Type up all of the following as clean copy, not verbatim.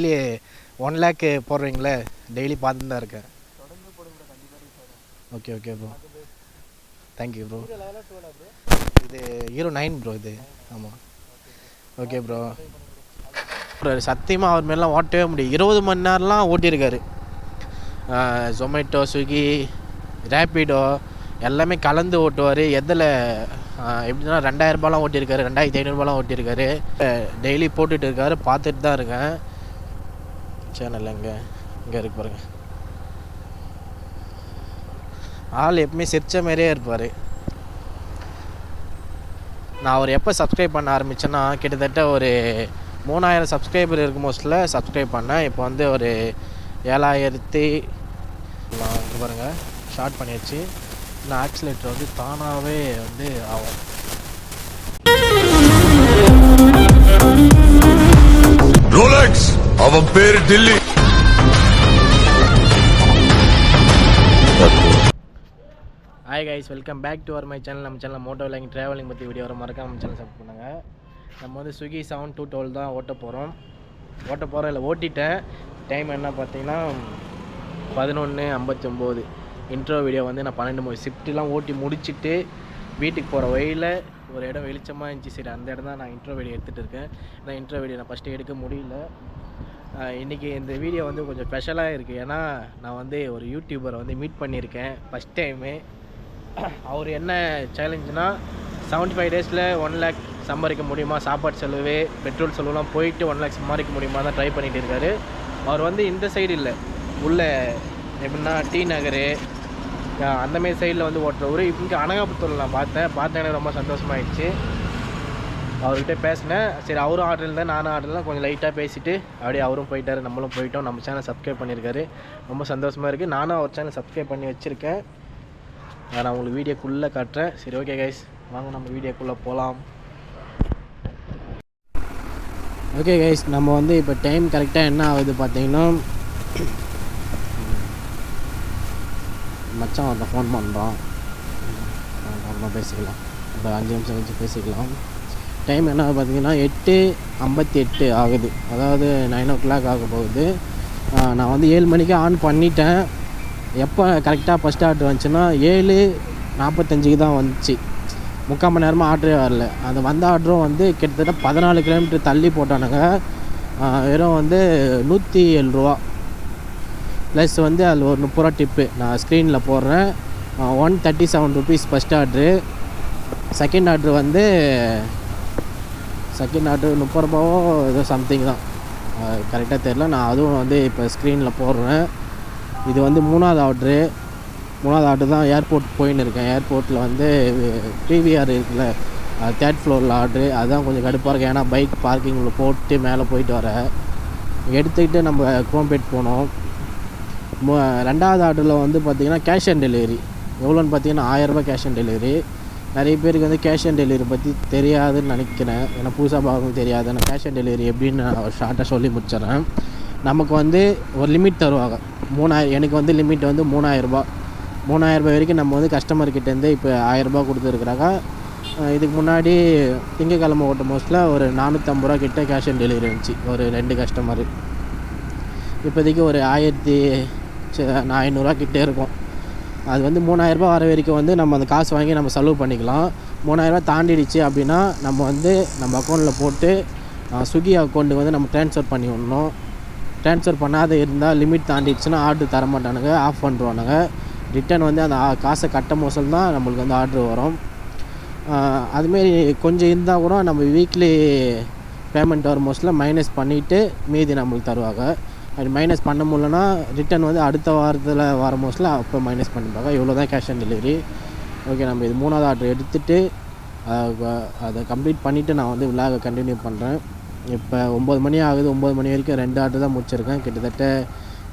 Daily 1 lakh போடுறீங்களே, daily பார்த்துட்டு தான் இருக்கேன். Okay okay bro, thank you bro. இது ஹீரோ 9 ப்ரோ இது. ஆமாம். Okay bro. சத்தியமாக அவர் மாரிலாம் ஓட்டவே முடியும். 20 மணி நேரம்லாம் ஓட்டியிருக்காரு. ஜொமேட்டோ, ஸ்விக்கி, ரேப்பிடோ எல்லாமே கலந்து ஓட்டுவார். எதில் எப்படின்னா 2000 ரூபாலாம் ஓட்டியிருக்காரு, 2500 ரூபாலாம் ஓட்டியிருக்காரு. டெய்லி போட்டுட்டு இருக்காரு, பார்த்துட்டு தான் இருக்கேன். சேனல் இங்கே இருக்கு பாருங்க. ஆள் எப்பவுமே சிரிச்ச மாதிரியே இருப்பார். நான் அவர் எப்போ சப்ஸ்கிரைப் பண்ண ஆரம்பித்தேன்னா கிட்டத்தட்ட ஒரு 3000 சப்ஸ்கிரைபர் இருக்கும் மோஸ்ட்டில் சப்ஸ்கிரைப் பண்ணேன். இப்போ வந்து ஒரு 7000 பாருங்கள் ஷார்ட் பண்ணியாச்சு. நான் ஆக்சிலேட்டர் வந்து தானாகவே வந்து ஆகும். ரோலெக்ஸ் அவன் பேர் Dilli. Hi guys, welcome back to our my channel. நம்ம சேனல் மோட்டோ விலாகிங் ட்ராவலிங் பற்றி வீடியோ வர மறக்காம நம்ம சேனல் சப்ஸ்கிரைப் பண்ணுங்கள். நம்ம வந்து ஸ்விக்கி 7-12 தான் ஓட்ட போகிறோம் இல்லை ஓட்டிட்டேன். டைம் என்ன பார்த்தீங்கன்னா 11:59. இன்ட்ரோ வீடியோ வந்து நான் 12 ஷிஃப்ட்லாம் ஓட்டி முடிச்சுட்டு வீட்டுக்கு போகிற வழியில் ஒரு இடம் வெளிச்சமாக இருந்துச்சு. சரி, அந்த இடம் தான் நான் இன்ட்ரோ வீடியோ எடுத்துகிட்டு இருக்கேன். நான் இன்ட்ரோ வீடியோ நான் ஃபஸ்ட்டு எடுக்க முடியல. இன்றைக்கி இந்த வீடியோ வந்து கொஞ்சம் ஸ்பெஷலாக இருக்குது. ஏன்னா நான் வந்து ஒரு யூடியூபரை வந்து மீட் பண்ணியிருக்கேன் ஃபஸ்ட் டைமு. அவர் என்ன சேலஞ்சுனால் 75 டேஸில் 1 lakh சம்பாதிக்க முடியுமா, சாப்பாடு செலவு பெட்ரோல் செலவுலாம் போயிட்டு 1 lakh சம்பாதிக்க முடியுமா தான் ட்ரை பண்ணிகிட்டு இருக்காரு. அவர் வந்து இந்த சைடு இல்லை, உள்ள எப்படின்னா டி நகர் அந்தமாரி சைடில் வந்து ஓட்டுறவர். இங்கே அனகாபுத்தூரில் நான் பார்த்தேன் எனக்கு ரொம்ப சந்தோஷமாகிடுச்சு. அவர்கிட்ட பேசினேன். சரி, அவரும் ஆர்டர் தான் நானும் ஆர்டர் தான் கொஞ்சம் லைட்டாக பேசிவிட்டு அப்படியே அவரும் போயிட்டார், நம்மளும் போயிட்டோம். நம்ம சேனல் சப்ஸ்கிரைப் பண்ணியிருக்காரு, ரொம்ப சந்தோஷமாக இருக்குது. நானும் அவர் சேனல் சப்ஸ்கிரைப் பண்ணி வச்சுருக்கேன். நான் உங்களுக்கு வீடியோக்குள்ளே காட்டுறேன். சரி, ஓகே கைஸ், வாங்க நம்ம வீடியோக்குள்ளே போகலாம். ஓகே கைஸ், நம்ம வந்து இப்போ டைம் கரெக்டாக என்ன ஆகுது பார்த்தீங்கன்னா, மச்சான் ஒருத்தன் ஃபோன் பண்ணுறான், அப்புறம் பேசிக்கலாம். ஒரு 5 நிமிஷம் கழிச்சு பேசிக்கலாம். டைம் என்ன பார்த்தீங்கன்னா 8:58 ஆகுது, அதாவது 9 o'clock ஆக போகுது. நான் வந்து 7 மணிக்கு ஆன் பண்ணிட்டேன். எப்போ கரெக்டாக ஃபஸ்ட் ஆர்டர் வந்துச்சுன்னா 7:45 தான் வந்துச்சு. 3/4 மணி நேரமாக ஆர்டரே வரல. அது வந்த ஆர்டரும் வந்து கிட்டத்தட்ட 14 கிலோமீட்டர் தள்ளி போட்டானுங்க. வெறும் வந்து 107 ரூபா ப்ளஸ் வந்து அதில் ஒரு 30 ரூபா டிப்பு. நான் ஸ்க்ரீனில் போடுறேன். 137 rupees first order. Second order வந்து 30 ரூபாவோ ஏதோ சம்திங் தான், கரெக்டாக தெரில. நான் அதுவும் வந்து இப்போ ஸ்க்ரீனில் போடுறேன். இது வந்து 3வது ஆர்டர் தான். ஏர்போர்ட் போயின்னு இருக்கேன். ஏர்போர்ட்டில் வந்து பிவிஆர் இருக்குல்ல, 3rd ஃப்ளோரில் ஆர்டரு. அதுதான் கொஞ்சம் கடுப்பாக இருக்குது. ஏன்னா பைக் பார்க்கிங்கில் போட்டு மேலே போயிட்டு வர எடுத்துக்கிட்டு நம்ம குரோம்பேட் போனோம். 2வது ஆர்டரில் வந்து பார்த்திங்கன்னா கேஷ் ஆன் டெலிவரி. எவ்வளோன்னு பார்த்தீங்கன்னா 1000 ரூபாய் கேஷ் ஆன் டெலிவரி. நிறைய பேருக்கு வந்து கேஷ் ஆன் டெலிவரி பற்றி தெரியாதுன்னு நினைக்கிறேன். ஏன்னா புதுசாக பார்க்கவும் தெரியாது. நான் கேஷ் ஆன் டெலிவரி எப்படின்னு நான் ஷார்ட்டாக சொல்லி முடிச்சிடறேன். நமக்கு வந்து ஒரு லிமிட் தருவாங்க. 3000. எனக்கு வந்து லிமிட் வந்து 3000 ரூபாய். 3000 ரூபாய் வரைக்கும் நம்ம வந்து கஸ்டமர்கிட்டேருந்து இப்போ 1000 ரூபாய் கொடுத்துருக்குறாங்க. இதுக்கு முன்னாடி திங்கக்கிழமை ஓட்டும் மோஸ்ட்டில் ஒரு 450 ரூபா கிட்டே கேஷ் ஆன் டெலிவரி இருந்துச்சு ஒரு 2 கஸ்டமரு. இப்போதைக்கு ஒரு 1500 ரூபா கிட்டே இருக்கும். அது வந்து 3000 ரூபாய் வர வரைக்கும் வந்து நம்ம அந்த காசு வாங்கி நம்ம செலவு பண்ணிக்கலாம். 3000 ரூபா தாண்டிடுச்சு அப்படின்னா நம்ம வந்து நம்ம அக்கௌண்ட்டில் போட்டு ஸ்விக்கி அக்கௌண்ட்டுக்கு வந்து நம்ம ட்ரான்ஸ்ஃபர் பண்ணி விடணும். ட்ரான்ஸ்ஃபர் பண்ணாத இருந்தால் லிமிட் தாண்டிடுச்சுன்னா ஆர்டர் தரமாட்டானுங்க, ஆஃப் பண்ணுவானுங்க. ரிட்டன் வந்து அந்த காசை கட்ட மோசம் தான் நம்மளுக்கு வந்து ஆர்டர் வரும். அதுமாரி கொஞ்சம் இருந்தால் கூட நம்ம வீக்லி பேமெண்ட் வரும் மோஸ்ட்டில் மைனஸ் பண்ணிவிட்டு மீதி நம்மளுக்கு தருவாங்க. அப்படி மைனஸ் பண்ண முடியலன்னா ரிட்டன் வந்து அடுத்த வாரத்தில் வர மோஸ்ட்டில் அப்போ மைனஸ் பண்ணிப்பாங்க. இவ்வளோ தான் கேஷ் ஆன் டெலிவரி. ஓகே, நம்ம இது 3வது ஆர்டர் எடுத்துகிட்டு அதை கம்ப்ளீட் பண்ணிவிட்டு நான் வந்து விலாகை கண்டினியூ பண்ணுறேன். இப்போ 9 மணி ஆகுது. 9 மணி வரைக்கும் 2 ஆர்டர் தான் முடிச்சிருக்கேன். கிட்டத்தட்ட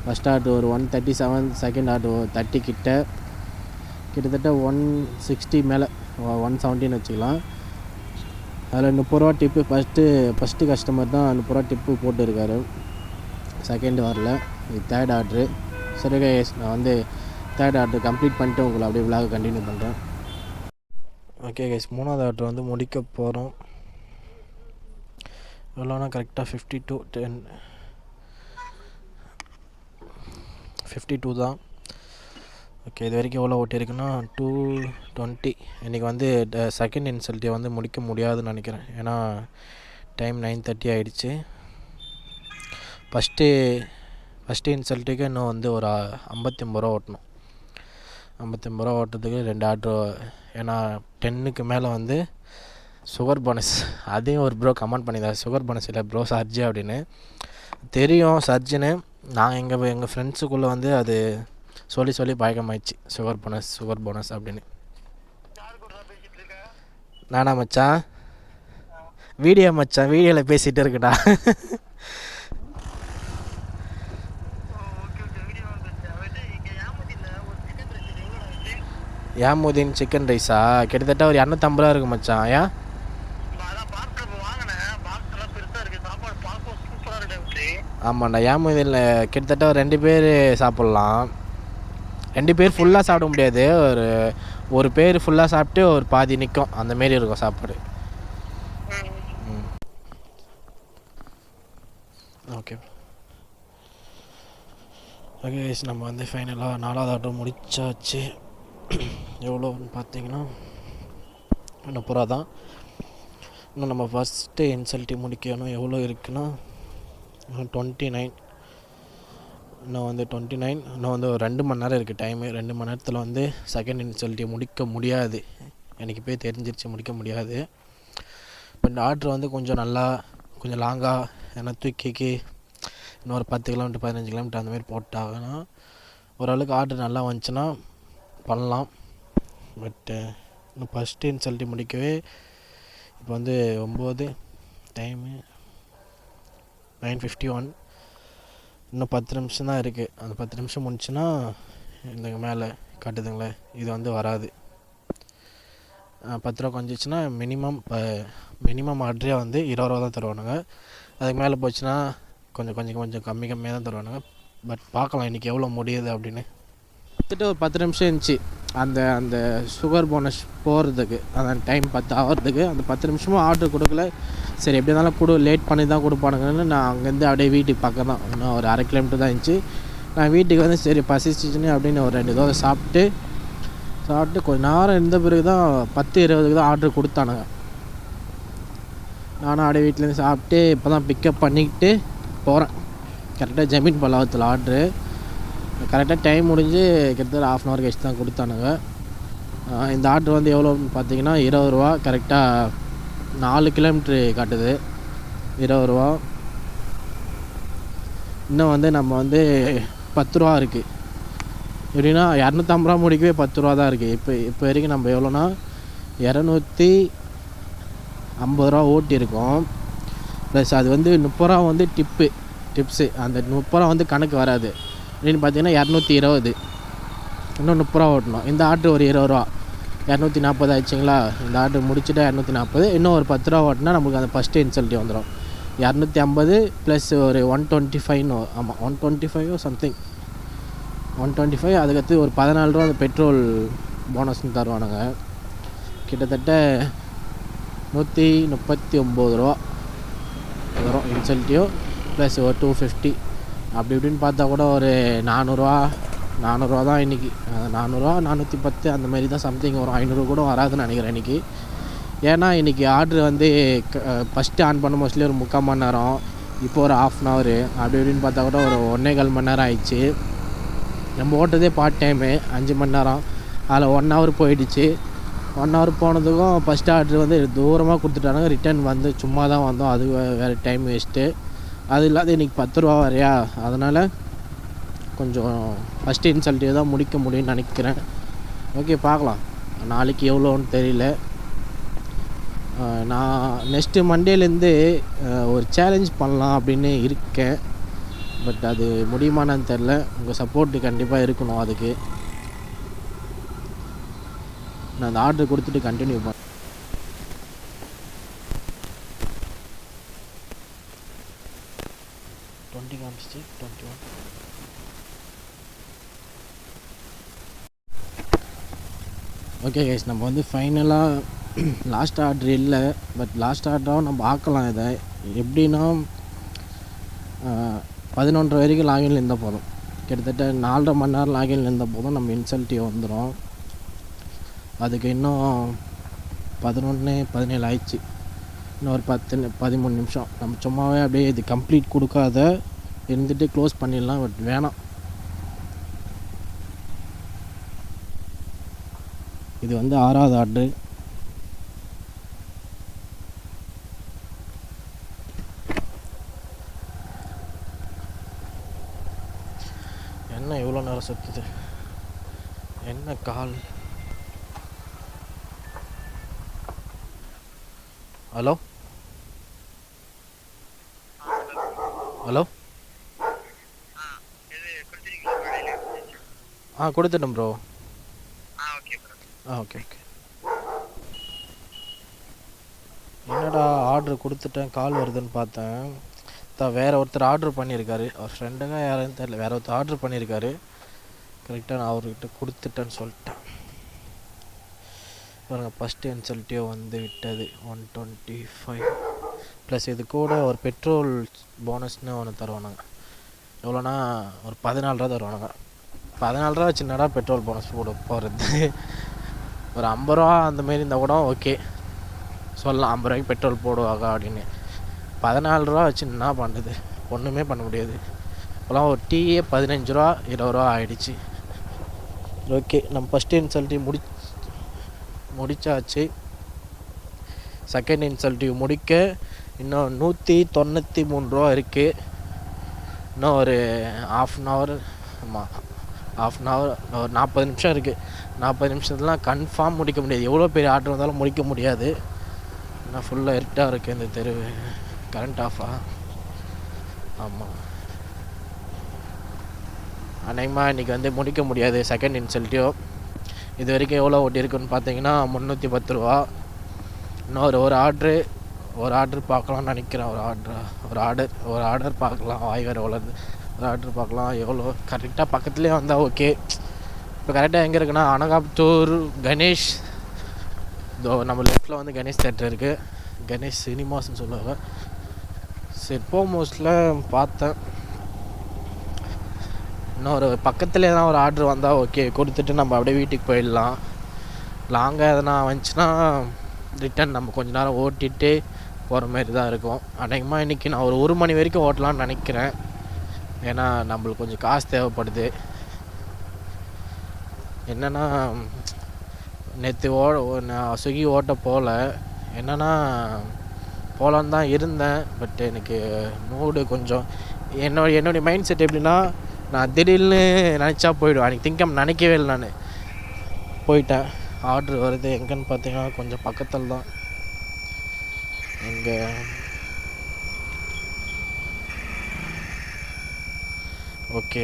ஃபஸ்ட் ஆர்டர் ஒரு 137, செகண்ட் ஆர்டர் 30 கிட்டத்தட்ட 160 மேலே 170 வச்சுக்கலாம். அதில் 30 ரூபா டிப்பு ஃபஸ்ட்டு கஸ்டமர் தான் 30 ரூபா டிப்பு போட்டுருக்காரு. செகண்ட் வரல. இது 3rd ஆர்டரு. சரி கைஸ், நான் வந்து 3rd ஆர்டர் கம்ப்ளீட் பண்ணிட்டு உங்களை அப்படியே விலாக கண்டினியூ பண்ணுறேன். ஓகே கைஸ், 3வது ஆர்டர் வந்து முடிக்க போகிறோம். எவ்வளோனா கரெக்டாக 52:10. 52 தான். ஓகே, இது வரைக்கும் எவ்வளோ ஓட்டியிருக்குன்னா 220. இன்றைக்கி வந்து செகண்ட் இன்சல்ட்டை வந்து முடிக்க முடியாதுன்னு நினைக்கிறேன். ஏன்னா டைம் 9:30 ஆகிடுச்சு. ஃபஸ்ட்டு இன்சல்ட்டுக்கு இன்னும் வந்து ஒரு 59 ரூபா ஓட்டணும். 59 ரூபா ஓட்டுறதுக்கு 2 ஆர்டர். ஏன்னா 10க்கு மேலே வந்து சுகர் போனஸ். அதையும் ஒரு ப்ரோ கமெண்ட் பண்ணியிருந்தார், சுகர் போனஸ் இல்லை ப்ரோ சர்ஜி அப்படின்னு. தெரியும் சர்ஜின்னு. நான் எங்கள் ஃப்ரெண்ட்ஸுக்குள்ளே வந்து அது சொல்லி பழக்கமாயிடுச்சு, சுகர் போனஸ் அப்படின்னு. நானா மச்சான்? வீடியோவில் பேசிகிட்டு இருக்குடா. யாமுதீன் சிக்கன் ரைஸா? கிட்டத்தட்ட ஒரு 250 ரூபா இருக்குது மச்சான். ஏன்? ஆமாண்டா, யாமுதீனில் கிட்டத்தட்ட ஒரு 2 பேர் சாப்பிட்லாம். 2 பேர் ஃபுல்லாக சாப்பிட முடியாது. ஒரு பேர் ஃபுல்லாக சாப்பிட்டு ஒரு பாதி நிற்கும், அந்தமாரி இருக்கும் சாப்பாடு. ஓகே நம்ம வந்து ஃபைனலாக 4வது ஆர்டர் முடிச்சாச்சு. எவ்வளோன்னு பார்த்தீங்கன்னா 30 ரூபா தான். இன்னும் நம்ம ஃபஸ்ட்டு இன்சல்ட்டி முடிக்கணும். எவ்வளோ இருக்குன்னா 29. இன்னும் வந்து 29. இன்னும் வந்து ஒரு 2 மணி நேரம் இருக்குது டைமு. 2 மணி நேரத்தில் வந்து செகண்ட் இன்சல்ட்டி முடிக்க முடியாது. எனக்கு போய் தெரிஞ்சிருச்சு முடிக்க முடியாது. இப்போ இந்த ஆர்டர் வந்து கொஞ்சம் லாங்காக ஏன்னா தூக்கிக்கு இன்னொரு 10 கிலோமீட்டர் 15 கிலோமீட்டர் அந்தமாரி போட்டாங்கன்னா ஓரளவுக்கு ஆர்டர் நல்லா வந்துச்சுன்னா பண்ணலாம். பட்டு இன்னும் ஃபஸ்ட்டு இன்சல்ட்டி முடிக்கவே இப்போ வந்து 9 டைமு 9:51. இன்னும் 10 நிமிஷம் தான் இருக்குது. அந்த 10 நிமிஷம் முடிச்சுன்னா இந்த மேலே காட்டுதுங்களே, இது வந்து வராது. 10 ரூபா குறைஞ்சிச்சின்னா மினிமம் ஆர்டரே வந்து 20 ரூபா தான் தருவானுங்க. அதுக்கு மேலே போச்சுன்னா கொஞ்சம் கம்மியாக தான் தருவானுங்க. பட் பார்க்கலாம் இன்றைக்கி எவ்வளோ முடியுது அப்படின்னு. கிட்டத்தட்ட ஒரு 10 நிமிஷம் இருந்துச்சு அந்த சுகர் போனஸ் போகிறதுக்கு. அந்த டைம் 10 ஆகிறதுக்கு அந்த 10 நிமிஷமும் ஆர்டர் கொடுக்கல. சரி எப்படி இருந்தாலும் லேட் பண்ணி தான் கொடுப்பானுங்கன்னு நான் அங்கேருந்து அப்படியே வீட்டுக்கு பக்கம் தான், இன்னும் ஒரு 1/2 கிலோமீட்டர் தான் இருந்துச்சு. நான் வீட்டுக்கு வந்து சரி பசிச்சிச்சுன்னு அப்படின்னு ஒரு 2 தோசை சாப்பிட்டு கொஞ்சம் நேரம் இருந்த பிறகு தான் 10:20க்கு தான் ஆர்டர் கொடுத்தானுங்க. நானும் அப்படியே வீட்டிலேருந்து சாப்பிட்டு இப்போ தான் பிக்கப் பண்ணிக்கிட்டு போகிறேன். கரெக்டாக ஜமீன் பல்லாவத்தில் ஆர்டரு. கரெக்டாக டைம் முடிஞ்சு கிட்டத்தட்ட 1/2 hour கழிச்சு தான் கொடுத்தானுங்க. இந்த ஆர்டர் வந்து எவ்வளோன்னு பார்த்தீங்கன்னா 20 ரூபா. கரெக்டாக 4 கிலோமீட்ரு காட்டுது. 20 ரூபா. இன்னும் வந்து நம்ம வந்து 10 ரூபா இருக்குது. எப்படின்னா 250 ரூபா முடிக்கவே 10 ரூபா தான் இருக்குது. இப்போ வரைக்கும் நம்ம எவ்வளோனா 250 ரூபா ஓட்டியிருக்கோம். ப்ளஸ் அது வந்து 30 ரூபா வந்து டிப்ஸு. அந்த 30 ரூபா வந்து கணக்கு வராது. அப்படின்னு பார்த்தீங்கன்னா 220. இன்னும் 30 ரூபா ஓட்டணும். இந்த ஆர்டர் ஒரு 20 ரூபா 240 ஆயிடுச்சிங்களா. இந்த ஆர்டர் முடிச்சுட்டா 240. இன்னும் ஒரு 10 ரூபா ஓட்டினா நமக்கு அந்த ஃபஸ்ட்டு இன்சல்ட்டி வந்துடும். 250 ப்ளஸ் ஒரு 125. ஆமாம் 125 சம்திங் 125. அதுக்கடுத்து ஒரு 14 ரூபா அந்த பெட்ரோல் போனஸ்ன்னு தருவானுங்க. கிட்டத்தட்ட 139 ரூபா வரும் இன்சல்ட்டியோ. ப்ளஸ் ஒரு 250 அப்படி இப்படின்னு பார்த்தா கூட ஒரு 400 தான் இன்றைக்கி. 400 410 அந்த மாதிரி தான் சம்திங் வரும். 500 கூட வராதுன்னு நினைக்கிறேன் இன்றைக்கி. ஏன்னா இன்றைக்கி ஆர்டர் வந்து ஃபஸ்ட்டு ஆன் பண்ண மோஸ்ட்லி ஒரு 3/4 மணி நேரம், இப்போ ஒரு 1/2 hour அப்படி இப்படின்னு பார்த்தா கூட ஒரு 1.25 மணி நேரம் ஆயிடுச்சு. நம்ம ஓட்டதே பார்ட் டைமு 5 மணி நேரம். அதில் 1 hour போயிடுச்சு. 1 hour போனதுக்கும் ஃபஸ்ட் ஆர்டர் வந்து தூரமாக கொடுத்துட்டானுங்க. ரிட்டர்ன் வந்து சும்மா தான் வந்தோம். அது வேறு டைம் வேஸ்ட்டு. அது இல்லாத இன்றைக்கி 10 ரூபா வரையா. அதனால் கொஞ்சம் ஃபஸ்ட்டு இன்சல்ட்டியை தான் முடிக்க முடியும்னு நினைக்கிறேன். ஓகே பார்க்கலாம் நாளைக்கு எவ்வளோன்னு தெரியல. நான் நெக்ஸ்ட்டு மண்டேலேருந்து ஒரு சேலஞ்ச் பண்ணலாம் அப்படின்னு இருக்கேன். பட் அது முடியுமானு தெரில. உங்கள் சப்போர்ட்டு கண்டிப்பாக இருக்கணும். அதுக்கு நான் அந்த ஆர்டர் கொடுத்துட்டு கண்டினியூ பண்ணேன். காமிச்சிச்சு 21. ஓகே கைஸ், நம்ம வந்து ஃபைனலாக லாஸ்ட் ஆர்டர் இல்லை. பட் லாஸ்ட் ஆர்டராகவும் நம்ம ஆக்கலாம். இதை எப்படின்னா 11:30 வரைக்கும் லாகின்ல இருந்தால் போதும். கிட்டத்தட்ட 4.5 மணி நேரம் லாகின் இருந்த போதும் நம்ம இன்சென்டிவ் வந்துடும். அதுக்கு இன்னும் 11-17 ஆயிடுச்சு. இன்னும் ஒரு 10-13 நிமிஷம் நம்ம சும்மாவே அப்படியே இது கம்ப்ளீட் கொடுக்காத இருந்துட்டு க்ளோஸ் பண்ணிடலாம். பட் வேணாம், இது வந்து 6வது ஆர்டரு. என்ன இவ்வளோ நேரம் சுற்றுது, என்ன கால்? ஹலோ ஹலோ கொடுத்துட்டேன் ப்ரோ. ஓகே. என்னடா ஆர்டர் கொடுத்துட்டேன், கால் வருதுன்னு பார்த்தேன். வேறு ஒருத்தர் ஆர்டர் பண்ணியிருக்காரு, அவர் ஃப்ரெண்டுங்க யாருன்னு தெரியல, வேறு ஒருத்தர் ஆர்டர் பண்ணியிருக்காரு. கரெக்டாக நான் அவர்கிட்ட கொடுத்துட்டேன்னு சொல்லிட்டேன். பாருங்கள், ஃபஸ்ட்டு இன்சென்டிவ் வந்து விட்டது 125 ப்ளஸ் இது கூட ஒரு பெட்ரோல் போனஸ்னு ஒன்று தருவானுங்க. எவ்வளோனா ஒரு 14 ரூபா தருவானுங்க. 14 ரூபா சின்னடா பெட்ரோல் போனஸ் போகிறது. ஒரு 50 ரூபா அந்தமாரி இருந்தால் கூட ஓகே சொல்லலாம், 50 ரூபாய்க்கு பெட்ரோல் போடுவாங்க அப்படின்னு. 14 ரூபா வச்சு என்ன பண்ணுறது, ஒன்றுமே பண்ண முடியாது. இப்போலாம் ஒரு டீயே 15 ரூபா 20 ரூபா ஆகிடுச்சு. ஓகே, நம்ம ஃபஸ்ட்டு இன்சென்டிவ் முடிச்சாச்சு. செகண்ட் இன்சென்டிவ் முடிக்க இன்னும் 193 ரூபா இருக்குது. இன்னும் ஒரு ½ அன் ஹவர், ஆமாம் ½ அன் ஹவர், ஒரு 40 நிமிஷம் இருக்குது. 40 நிமிஷத்துலாம் கன்ஃபார்ம் முடிக்க முடியாது. எவ்வளோ பெரிய ஆர்டர் வந்தாலும் முடிக்க முடியாது. ஆனால் ஃபுல்லாக இருட்டாக இருக்குது இந்த தெரு. கரண்ட் ஆஃபா? ஆமாம், அநேகமாக இன்றைக்கி வந்து முடிக்க முடியாது செகண்ட் இன்சென்டிவ். இது வரைக்கும் எவ்வளோ ஓட்டியிருக்குன்னு பார்த்தீங்கன்னா 310 ரூபா. இன்னும் ஒரு ஆர்டர் பார்க்கலாம்னு நினைக்கிறேன். ஒரு ஆர்டர் பார்க்கலாம். வாய் வேறு எவ்வளோது, ஒரு ஆர்டர் பார்க்கலாம் எவ்வளோ. கரெக்டாக பக்கத்துலேயே வந்தால் ஓகே. இப்போ கரெக்டாக எங்கே இருக்குன்னா அனகாபுத்தூர் கணேஷ், நம்ம லெஃப்டில் வந்து கணேஷ் தேட்டர் இருக்குது, கணேஷ் சினிமாஸ்ன்னு சொல்லுவாங்க. சரி, மோஸ்ட்டில் பார்த்தேன். இன்னும் ஒரு பக்கத்துலேயே தான் ஒரு ஆர்டர் வந்தால் ஓகே, கொடுத்துட்டு நம்ம அப்படியே வீட்டுக்கு போயிடலாம். லாங்காக எதனா வந்துச்சுன்னா ரிட்டன் நம்ம கொஞ்ச நேரம் ஓட்டிகிட்டு போகிற மாதிரி தான் இருக்கும். அநேகமாக இன்றைக்கி நான் ஒரு 1 மணி வரைக்கும் ஓட்டலான்னு நினைக்கிறேன். ஏன்னா நம்மளுக்கு கொஞ்சம் காசு தேவைப்படுது. என்னென்னா நேற்று நான் ஸ்விக்கி ஓட்ட போகல. என்னென்னா போகலான்னு தான் இருந்தேன். பட் எனக்கு மூடு கொஞ்சம் என்னுடைய மைண்ட் செட் எப்படின்னா, நான் திடீர்னு நினச்சா போயிடுவேன். அன்றைக்கி திங்கம் நினைக்கவே இல்லை, நான் போயிட்டேன். ஆர்டர் வருது எங்கன்னு பார்த்தீங்கன்னா கொஞ்சம் பக்கத்தில் தான். எங்கே ஓகே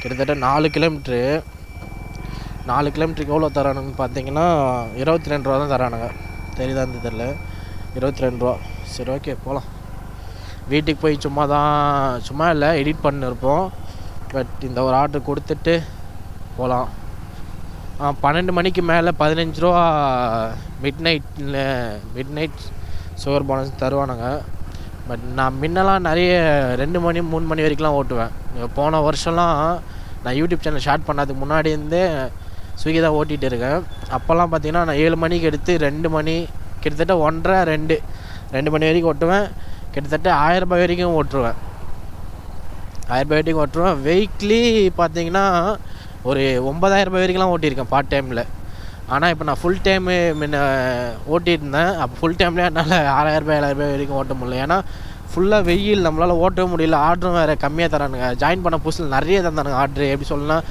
கிட்டத்தட்ட 4 கிலோமீட்ரு. 4 கிலோமீட்டருக்கு எவ்வளோ தரானுங்கன்னு பார்த்தீங்கன்னா 22 ரூபா தான் தரானுங்க. தெரியுதான்னு தெரியல, 22 ரூபா. சரி, ஓகே போகலாம். வீட்டுக்கு போய் சும்மா இல்லை, எடிட் பண்ணிருப்போம். பட் இந்த ஒரு ஆர்டர் கொடுத்துட்டு போகலாம். 12 மணிக்கு மேலே 15 ரூபா மிட் நைட் சுகர் போனஸ் தருவானுங்க. பட் நான் முன்னெல்லாம் நிறைய 2 மணி 3 மணி வரைக்கும்லாம் ஓட்டுவேன். போன வருஷம்லாம் நான் யூடியூப் சேனல் ஸ்டார்ட் பண்ணதுக்கு முன்னாடி இருந்தே ஸ்விக்கி தான் ஓட்டிகிட்டு இருக்கேன். அப்போல்லாம் பார்த்தீங்கன்னா நான் 7 மணிக்கு எடுத்து 2 மணி, கிட்டத்தட்ட 1:30 2 மணி வரைக்கும் ஓட்டுவேன். கிட்டத்தட்ட 1000 ரூபாய் வரைக்கும் ஓட்டுருவேன். 1000 ரூபாய் வரைக்கும் ஓட்டுருவேன். வீக்லி பார்த்தீங்கன்னா ஒரு 9000 ரூபாய் வரைக்கும்லாம் ஓட்டியிருக்கேன் பார்ட் டைமில். ஆனால் இப்போ நான் ஃபுல் டைமு முன்ன ஓட்டிகிட்டு இருந்தேன். அப்போ ஃபுல் டைம்லேயே என்னால் 6000 ரூபாய் 7000 ரூபாய் வரைக்கும் ஓட்ட முடியல. ஏன்னா ஃபுல்லாக வெயில், நம்மளால் ஓட்டவே முடியல. ஆர்டரும் வேறு கம்மியாக தரானுங்க. ஜாயின் பண்ண புதுசில் நிறைய தந்தானுங்க ஆர்டரு. எப்படி சொல்லலாம்,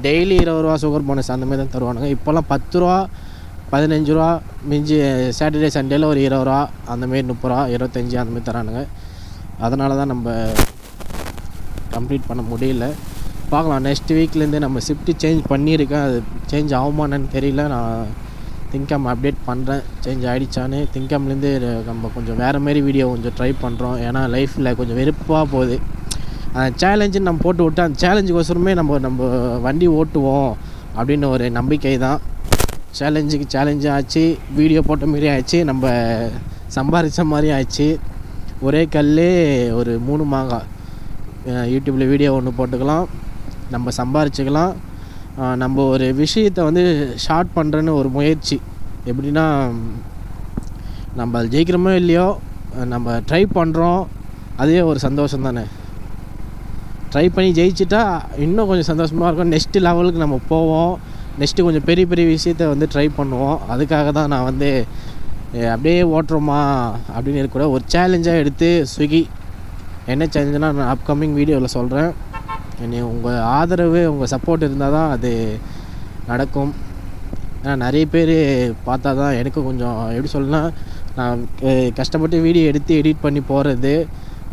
டெய்லி 20 ரூபா சுகர் போனஸ் அந்தமாதிரி தான் தருவானுங்க. இப்போல்லாம் 10 ரூபா 15 ரூபா, மிஞ்சி சாட்டர்டே சண்டேயில் ஒரு 20 ரூபா, அந்தமாரி 30 ரூபா 25 அந்தமாரி தரானுங்க. அதனால தான் நம்ம கம்ப்ளீட் பண்ண முடியல. பார்க்கலாம், நெக்ஸ்ட் வீக்லேருந்து நம்ம ஷிஃப்ட்டு சேஞ்ச் பண்ணியிருக்கேன். அது சேஞ்ச் ஆகுமான்னு தெரியல. நான் திங்கம் அப்டேட் பண்ணுறேன் சேஞ்ச் ஆகிடுச்சான்னு. திங்கம்லேருந்து நம்ம கொஞ்சம் வேறு மாரி வீடியோ கொஞ்சம் ட்ரை பண்ணுறோம். ஏன்னா லைஃப்பில் கொஞ்சம் வெறுப்பாக போகுது. அந்த சேலஞ்சுன்னு நம்ம போட்டு விட்டு அந்த சேலஞ்சுக்கோசரமே நம்ம வண்டி ஓட்டுவோம் அப்படின்னு ஒரு நம்பிக்கை தான். சேலஞ்சும் ஆச்சு, வீடியோ போட்ட மாரி ஆயிடுச்சு, நம்ம சம்பாதிச்ச மாதிரி ஆயிடுச்சு. ஒரே கல்லே ஒரு 3 மாங்காய். யூடியூப்பில் வீடியோ ஒன்று போட்டுக்கலாம், நம்ம சம்பாரிச்சிக்கலாம். நம்ம ஒரு விஷயத்தை வந்து ஷார்ட் பண்ணுறேன்னு ஒரு முயற்சி. எப்படின்னா, நம்ம ஜெயிக்கிறோமோ இல்லையோ, நம்ம ட்ரை பண்ணுறோம், அதே ஒரு சந்தோஷம் தானே. ட்ரை பண்ணி ஜெயிச்சிட்டா இன்னும் கொஞ்சம் சந்தோஷமாக இருக்கும். நெக்ஸ்ட்டு லெவலுக்கு நம்ம போவோம், நெக்ஸ்ட்டு கொஞ்சம் பெரிய பெரிய விஷயத்த வந்து ட்ரை பண்ணுவோம். அதுக்காக தான் நான் வந்து அப்படியே ஓட்டுறோமா அப்படின்னு இருக்கக்கூட ஒரு சேலஞ்சாக எடுத்து ஸ்விக்கி என்ன சேலஞ்சுனால் நான் அப்கமிங் வீடியோவில் சொல்கிறேன். உங்கள் ஆதரவு, உங்கள் சப்போர்ட் இருந்தால் தான் அது நடக்கும். ஏன்னா நிறைய பேர் பார்த்தா தான் எனக்கு கொஞ்சம் எப்படி சொல்லலாம், நான் கஷ்டப்பட்டு வீடியோ எடுத்து எடிட் பண்ணி போகிறது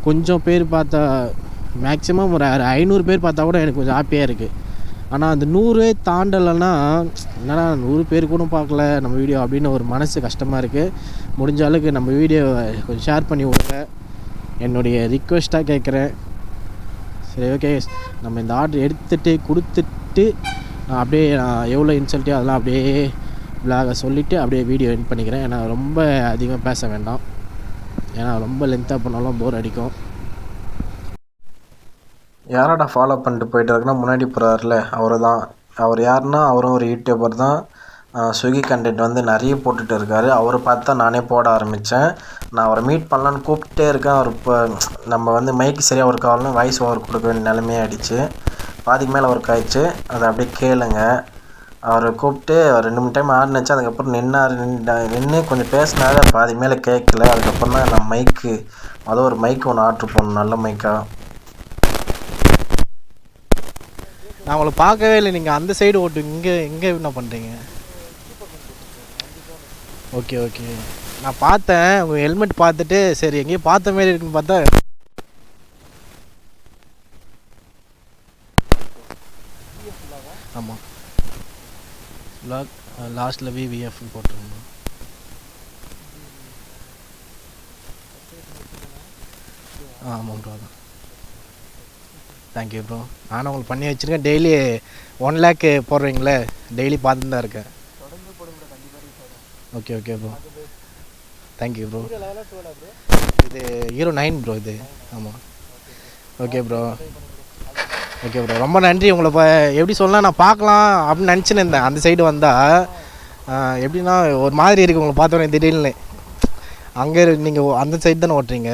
கொஞ்சம் பேர் பார்த்தா, மேக்ஸிமம் ஒரு 500 பேர் பார்த்தா கூட எனக்கு கொஞ்சம் ஹாப்பியாக இருக்குது. ஆனால் அந்த 100 தாண்டலைன்னா என்னடா 100 பேர் கூட பார்க்கல நம்ம வீடியோ அப்படின்னு ஒரு மனசு கஷ்டமாக இருக்குது. முடிஞ்ச அளவுக்கு நம்ம வீடியோவை கொஞ்சம் ஷேர் பண்ணி விடுங்க, என்னுடைய ரிக்வெஸ்ட்டாக கேட்குறேன். சரி, ஓகே. நம்ம இந்த ஆர்டர் எடுத்துகிட்டு கொடுத்துட்டு அப்படியே நான் எவ்வளோ இன்சல்ட்டியோ அதெல்லாம் அப்படியே விலாக சொல்லிவிட்டு அப்படியே வீடியோ எண்ட் பண்ணிக்கிறேன். ஏன்னா ரொம்ப அதிகமாக பேச வேண்டாம், ஏன்னா ரொம்ப லென்த்தாக பண்ணாலும் போர் அடிக்கும். யாரோட ஃபாலோ பண்ணிட்டு போயிட்டு இருக்குன்னா முன்னாடி போகிறாருல அவர் தான். அவர் யாருன்னா, அவரும் ஒரு யூடியூபர் தான். ஸ்விக்கி கண்டென்ட் வந்து நிறைய போட்டுட்டு இருக்காரு. அவரை பார்த்து தான் நானே போட ஆரம்பித்தேன். நான் அவரை மீட் பண்ணலான்னு கூப்பிட்டே இருக்கேன். அவர் இப்போ நம்ம வந்து மைக்கு சரியாக ஒர்க் ஆகலன்னு வாய்ஸ் ஓவர் கொடுக்க வேண்டிய நிலைமையே ஆகிடுச்சு. பாதிக்கு மேலே ஒர்க் ஆகிடுச்சு. அதை அப்படியே கேளுங்க. அவரை கூப்பிட்டு 2-3 டைம் ஆடினுச்சு. அதுக்கப்புறம் நின்று கொஞ்சம் பேசினாரு. பாதிக்கு மேலே கேட்கல. அதுக்கப்புறம் தான் நான் மைக்கு ஒரு மைக்கு ஒன்று ஆர்ட்ரு பண்ணணும், நல்ல மைக்காக. நான் உங்களை பார்க்கவே இல்லை. நீங்கள் அந்த சைடு ஓட்டு, இங்கே என்ன பண்ணுறீங்க? ஓகே ஓகே, நான் பார்த்தேன் உங்கள் ஹெல்மெட் பார்த்துட்டு சரி எங்கேயும் பார்த்த மாரி இருக்குன்னு பார்த்தா. ஆமாம், லாஸ்ட்டில் விவிஎஃப்னு போட்டிருந்தோம். ஆமாம் ப்ரோ, அதான். Thank you bro. நானும் உங்களுக்கு பண்ணி வச்சுருக்கேன். டெய்லி 1 லேக் போடுறீங்களே, டெய்லி பார்த்துட்டு தான் இருக்கேன். Okay okay bro, thank you bro. இது Hero 9 ப்ரோ இது. ஆமாம், ஓகே ப்ரோ. ஓகே ப்ரோ, ரொம்ப நன்றி. உங்களை எப்படி சொல்லலாம், நான் பார்க்கலாம் அப்படின்னு நினச்சின்னு இருந்தேன். அந்த சைடு வந்தால் எப்படின்னா ஒரு மாதிரி இருக்குது உங்களை பார்த்தோன்னே திடீர்னு. அங்கே நீங்கள் அந்த சைடு தானே ஓட்டுறீங்க,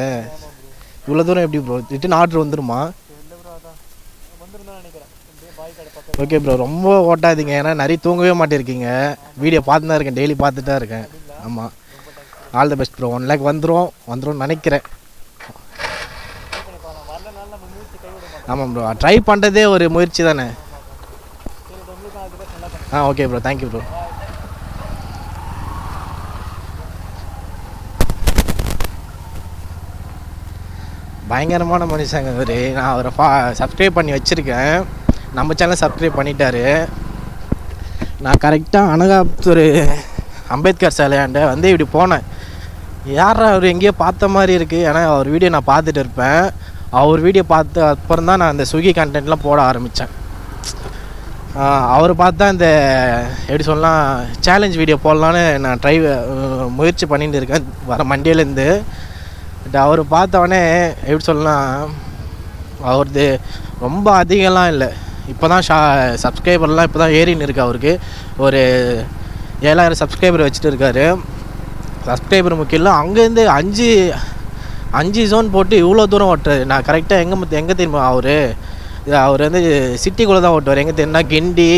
இவ்வளோ தூரம் எப்படி ப்ரோ? ரிட்டன் ஆர்டர் வந்துடுமா? ஓகே ப்ரோ, ரொம்ப ஓட்டாதீங்க. ஏன்னா நிறைய தூங்கவே மாட்டேருக்கீங்க. வீடியோ பார்த்து தான் இருக்கேன், டெய்லி பார்த்துட்டு தான் இருக்கேன். ஆமாம், all the best bro. 1 lakh வந்துடும் நினைக்கிறேன். ஆமாம் ப்ரோ, ட்ரை பண்ணுறதே ஒரு முயற்சி தானே. Okay bro, thank you bro. பயங்கரமான மனுஷங்க அவர். நான் அவரை சப்ஸ்கிரைப் பண்ணி வச்சுருக்கேன். நம்ம சேனல் சப்ஸ்கிரைப் பண்ணிட்டாரு. நான் கரெக்டாக அனகாபுத்தூர் அம்பேத்கர் சிலையாண்ட வந்து இப்படி போனேன். யாரா அவர் எங்கேயோ பார்த்த மாதிரி இருக்குது. ஏன்னா அவர் வீடியோ நான் பார்த்துட்டு இருப்பேன். அவர் வீடியோ பார்த்து அப்புறம் தான் நான் இந்த ஸ்விக்கி கண்டென்ட்லாம் போட ஆரம்பித்தேன். அவர் பார்த்தா இந்த எப்படி சொல்லலாம் சேலஞ்ச் வீடியோ போடலான்னு நான் முயற்சி பண்ணிட்டு இருக்கேன் வர மண்டேலேருந்து. பட் அவர் பார்த்தவொடனே எப்படி சொல்லலாம், அவரது ரொம்ப அதிகம்லாம் இல்லை. இப்போ தான் சப்ஸ்கிரைபர்லாம் இப்போ தான் ஏறின்னு இருக்குது. அவருக்கு ஒரு 7000 சப்ஸ்கிரைபர் வச்சுட்டு இருக்காரு. சப்ஸ்கிரைபர் முக்கியம் இல்லை, அங்கேருந்து 5 ஜோன் போட்டு இவ்வளோ தூரம் ஓட்டுறாரு. நான் கரெக்டாக எங்கே தெரியுமா, அவர் வந்து சிட்டிக்குள்ளே தான் ஓட்டுவார். எங்கே தெரியுமா, கிண்டி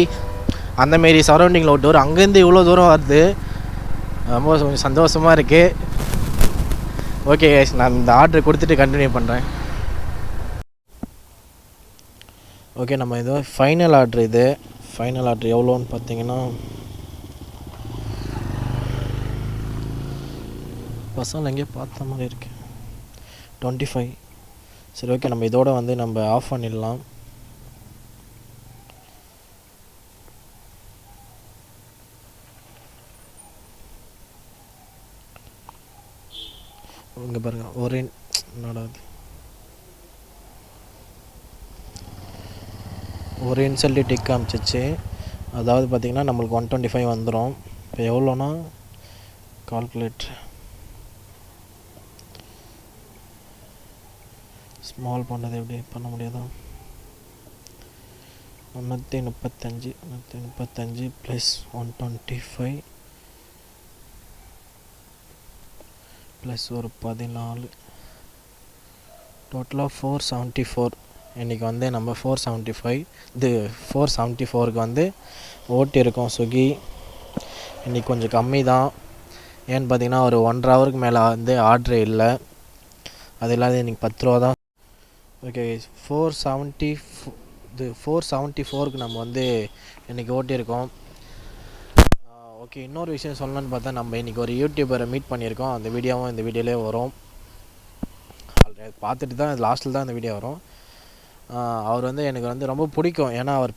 அந்தமாரி சரௌண்டிங்கில் ஓட்டுவார். அங்கேருந்து இவ்வளோ தூரம் வருது, ரொம்ப கொஞ்சம் சந்தோஷமாக இருக்குது. ஓகே கைஸ், நான் இந்த ஆர்டர் கொடுத்துட்டு கண்டினியூ பண்ணுறேன். ஓகே, நம்ம இது ஃபைனல் ஆர்டர். இது ஃபைனல் ஆர்டர் எவ்வளோன்னு பார்த்தீங்கன்னா, பசங்க எங்கேயோ பார்த்த மாதிரி இருக்கு, 25. சரி, ஓகே, நம்ம இதோட வந்து நம்ம ஆஃப் பண்ணிடலாம். இங்கே பாருங்கள், ஒரு இன்சல்ட்டி டிக் காமிச்சிச்சு. அதாவது பார்த்திங்கன்னா நம்மளுக்கு 125 வந்துடும். இப்போ எவ்வளோனா ஸ்மால் பண்ணது எப்படி பண்ண முடியாதா? 335 ப்ளஸ் 125 ப்ளஸ் ஒரு 14, டோட்டலாக 474. இன்றைக்கி வந்து நம்ம 475 இது 474க்கு வந்து ஓட்டி இருக்கோம் ஸ்விக்கி. இன்றைக்கி கொஞ்சம் கம்மி தான். ஏன்னு பார்த்தீங்கன்னா ஒரு 1.5 ஹவருக்கு மேலே வந்து ஆர்டரே இல்லை. அது இல்லாத இன்றைக்கி 10 ரூபா தான். ஓகே, 474க்கு நம்ம வந்து இன்றைக்கி ஓட்டியிருக்கோம். ஓகே, இன்னொரு விஷயம் சொல்லணும்னு பார்த்தா நம்ம இன்றைக்கி ஒரு யூடியூபரை மீட் பண்ணியிருக்கோம். அந்த வீடியோவும் இந்த வீடியோலேயே வரும். ஆல்ரெடி பார்த்துட்டு தான் லாஸ்ட்டில் தான் இந்த வீடியோ வரும். அவர் வந்து எனக்கு வந்து ரொம்ப பிடிக்கும். ஏன்னா அவர்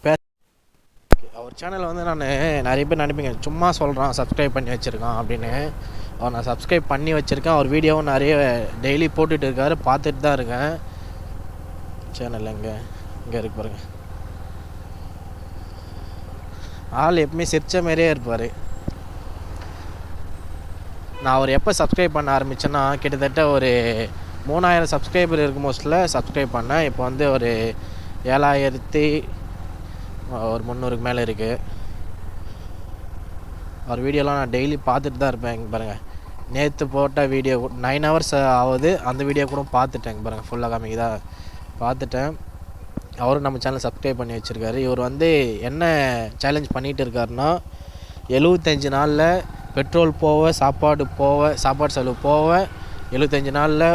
சேனலில் வந்து நான் நிறைய பேர் நினைப்பீங்க சும்மா சொல்கிறான் சப்ஸ்கிரைப் பண்ணி வச்சுருக்கான் அப்படின்னு. அவர் நான் சப்ஸ்கிரைப் பண்ணி வச்சுருக்கேன். அவர் வீடியோவும் நிறைய டெய்லி போட்டுட்டு இருக்காரு, பார்த்துட்டு தான் இருக்கேன். சேனல் இங்கே இருக்கு பாருங்க. ஆள் எப்பவுமே சிரிச்ச மாதிரியே இருப்பார். நான் அவர் எப்போ சப்ஸ்கிரைப் பண்ண ஆரம்பித்தேன்னா கிட்டத்தட்ட ஒரு 3000 சப்ஸ்கிரைபர் இருக்கும் மோஸ்ட்டில் சப்ஸ்கிரைப் பண்ணேன். இப்போ வந்து ஒரு 7300க்கு மேலே இருக்குது. அவர் வீடியோலாம் நான் டெய்லி பார்த்துட்டு தான் இருப்பேன். இங்கே பாருங்கள், நேற்று போட்ட வீடியோ 9 ஹவர்ஸ் ஆகுது. அந்த வீடியோ கூட பார்த்துட்டேன். இங்கே பாருங்கள், ஃபுல்லாக காமிக்குதா, பார்த்துட்டேன். அவரும் நம்ம சேனல் சப்ஸ்கிரைப் பண்ணி வச்சுருக்காரு. இவர் வந்து என்ன சேலஞ்ச் பண்ணிகிட்டு இருக்காருன்னா 75 நாளில் பெட்ரோல் போக, சாப்பாடு செலவு போக 75 நாளில்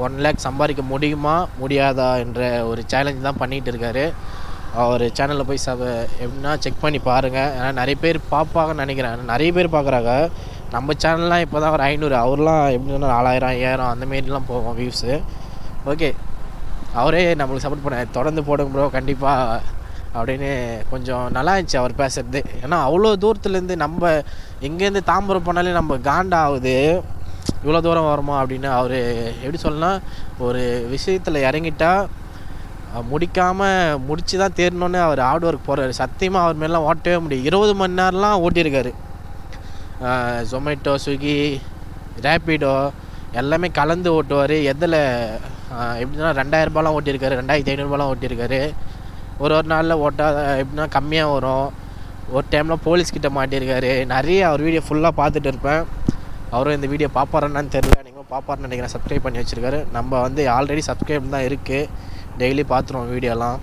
1 லேக் சம்பாதிக்க முடியுமா முடியாதா என்ற ஒரு சேலஞ்ச் தான் பண்ணிகிட்டு இருக்காரு. அவர் சேனலில் போய் எப்படின்னா செக் பண்ணி பாருங்கள். ஏன்னா நிறைய பேர் பார்ப்பாங்கன்னு நினைக்கிறேன். நிறைய பேர் பார்க்குறாங்க. நம்ம சேனல்லாம் இப்போ தான் ஒரு 500, அவர்லாம் எப்படின்னா 4000 5000 அந்தமாரிலாம் போவோம் வியூஸு. ஓகே, அவரே நம்மளுக்கு சப்போர்ட் பண்ண தொடர்ந்து போடுங்க ப்ரோ கண்டிப்பாக அப்படின்னு. கொஞ்சம் நல்லா இருந்துச்சு அவர் பேசுகிறது. ஏன்னா அவ்வளோ தூரத்துலேருந்து நம்ம எங்கேருந்து தாம்பரம் போனாலே நம்ம காண்டா ஆகுது, இவ்வளோ தூரம் வருமா அப்படின்னு. அவர் எப்படி சொல்லலாம், ஒரு விஷயத்தில் இறங்கிட்டால் முடிச்சு தான் தேரணுன்னு அவர் ஹார்ட் ஒர்க் போகிறாரு. சத்தியமாக அவர் மேலாம் ஓட்டவே முடியும். 20 மணி நேரம்லாம் ஓட்டியிருக்காரு. ஜொமேட்டோ, ஸ்விக்கி, ரேப்பிடோ எல்லாமே கலந்து ஓட்டுவார். எதில் எப்படின்னா 2000 ரூபாலாம் ஓட்டியிருக்காரு, 2500 ரூபாலாம் ஓட்டியிருக்காரு. ஒரு நாளில் ஓட்டால் எப்படின்னா கம்மியாக வரும். ஒரு டைமில் போலீஸ்கிட்ட மாட்டியிருக்காரு. நிறைய அவர் வீடியோ ஃபுல்லாக பார்த்துட்டு இருப்பேன். அவரும் இந்த வீடியோ பார்ப்பாரான்னு தெரில, நீங்களும் பார்ப்பாருன்னு நினைக்கிறேன். சப்ஸ்கிரைப் பண்ணி வச்சுருக்காரு. நம்ம வந்து ஆல்ரெடி சப்ஸ்கிரைப் தான் இருக்குது, டெய்லி பார்த்துருவோம் வீடியோலாம்.